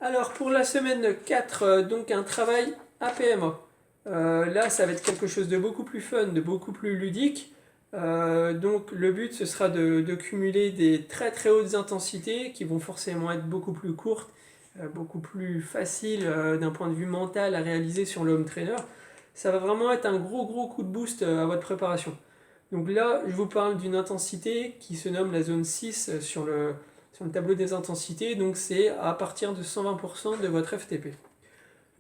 Alors pour la semaine 4, donc un travail APMA. Là, ça va être quelque chose de beaucoup plus fun, de beaucoup plus ludique. Donc le but, ce sera de cumuler des très très hautes intensités qui vont forcément être beaucoup plus courtes, beaucoup plus faciles d'un point de vue mental à réaliser sur le home trainer. Ça va vraiment être un gros gros coup de boost à votre préparation. Donc là, je vous parle d'une intensité qui se nomme la zone 6 sur le tableau des intensités. Donc c'est à partir de 120% de votre FTP.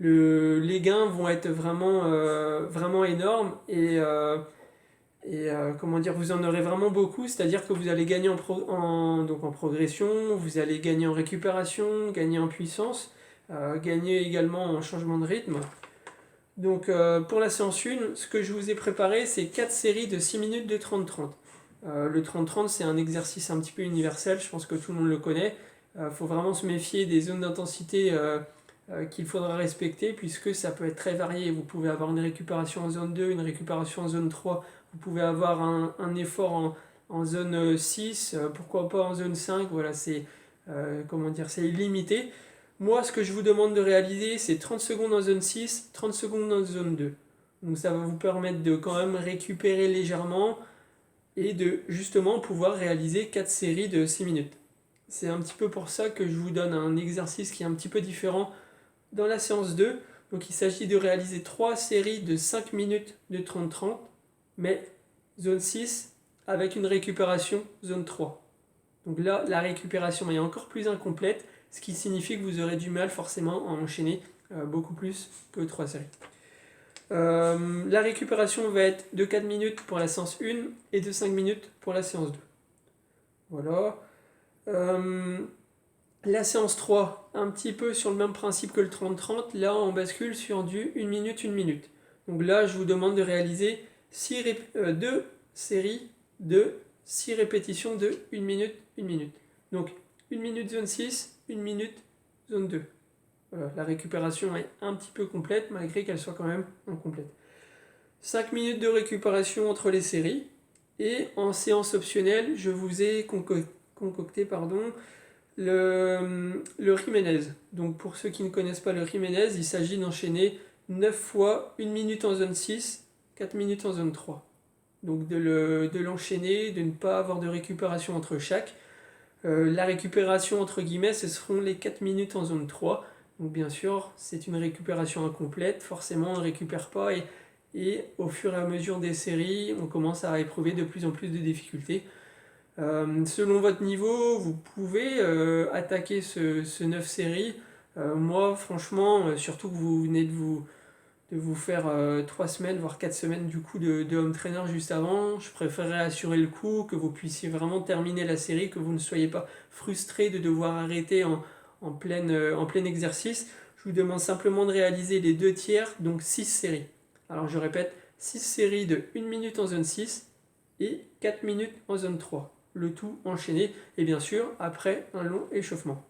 Les gains vont être vraiment énormes comment dire, vous en aurez vraiment beaucoup, c'est-à-dire que vous allez gagner donc en progression, vous allez gagner en récupération, gagner en puissance, gagner également en changement de rythme. Donc pour la séance 1, ce que je vous ai préparé, c'est 4 séries de 6 minutes de 30-30. Le 30-30, c'est un exercice un petit peu universel, je pense que tout le monde le connaît. Il faut vraiment se méfier des zones d'intensité qu'il faudra respecter, puisque ça peut être très varié. Vous pouvez avoir une récupération en zone 2, une récupération en zone 3, vous pouvez avoir un effort en zone 6, pourquoi pas en zone 5, voilà, c'est illimité. Moi, ce que je vous demande de réaliser, c'est 30 secondes en zone 6, 30 secondes en zone 2. Donc ça va vous permettre de quand même récupérer légèrement et de justement pouvoir réaliser 4 séries de 6 minutes. C'est un petit peu pour ça que je vous donne un exercice qui est un petit peu différent dans la séance 2. Donc il s'agit de réaliser 3 séries de 5 minutes de 30-30, mais zone 6 avec une récupération zone 3. Donc là, la récupération est encore plus incomplète, ce qui signifie que vous aurez du mal forcément à enchaîner beaucoup plus que 3 séries. La récupération va être de 4 minutes pour la séance 1 et de 5 minutes pour la séance 2. Voilà. La séance 3, un petit peu sur le même principe que le 30-30, là on bascule sur du 1 minute, 1 minute. Donc là, je vous demande de réaliser 2 séries de 6 répétitions de 1 minute, 1 minute. Donc 1 minute zone 6, 1 minute zone 2. Voilà, la récupération est un petit peu complète malgré qu'elle soit quand même incomplète. 5 minutes de récupération entre les séries. Et en séance optionnelle, je vous ai concocté le Jiménez. Donc pour ceux qui ne connaissent pas le Jiménez, il s'agit d'enchaîner 9 fois 1 minute en zone 6, 4 minutes en zone 3. Donc de l'enchaîner, de ne pas avoir de récupération entre chaque. La récupération entre guillemets, ce seront les 4 minutes en zone 3. Donc bien sûr, c'est une récupération incomplète, forcément on ne récupère pas et au fur et à mesure des séries, on commence à éprouver de plus en plus de difficultés. Selon votre niveau, vous pouvez attaquer ce 9 séries. Moi, franchement, surtout que vous venez de vous faire 3 semaines, voire 4 semaines du coup de home trainer juste avant, je préférerais assurer le coup, que vous puissiez vraiment terminer la série, que vous ne soyez pas frustré de devoir arrêter en plein exercice. Je vous demande simplement de réaliser les 2 tiers, donc 6 séries. Alors je répète, 6 séries de 1 minute en zone 6 et 4 minutes en zone 3. Le tout enchaîné et bien sûr après un long échauffement.